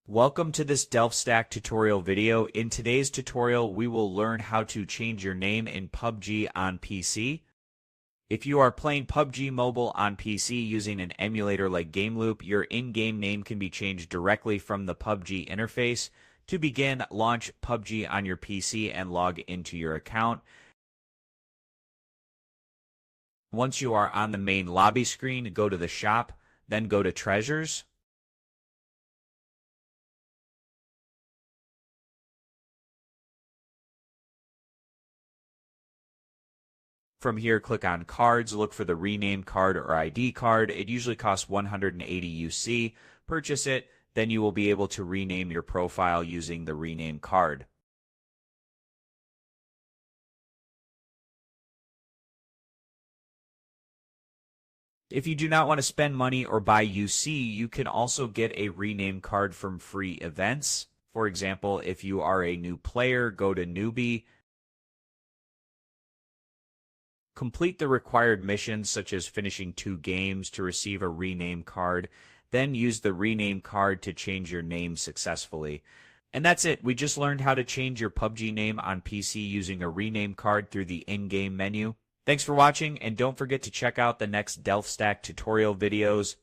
Welcome to this DelftStack tutorial video. In today's tutorial, we will learn how to change your name in PUBG on PC. If you are playing PUBG Mobile on PC using an emulator like GameLoop, your in-game name can be changed directly from the PUBG interface. To begin, launch PUBG on your PC and log into your account. Once you are on the main lobby screen, go to the shop, then go to Treasures. From here, click on Cards, look for the Rename Card or ID card. It usually costs 180 UC. Purchase it, then you will be able to rename your profile using the Rename Card. If you do not want to spend money or buy UC, you can also get a Rename Card from free events. For example, if you are a new player, go to Newbie. Complete the required missions such as finishing 2 games to receive a rename card, then use the rename card to change your name successfully. And that's it. We just learned how to change your PUBG name on PC using a rename card through the in-game menu. Thanks for watching, and don't forget to check out the next DelftStack tutorial videos.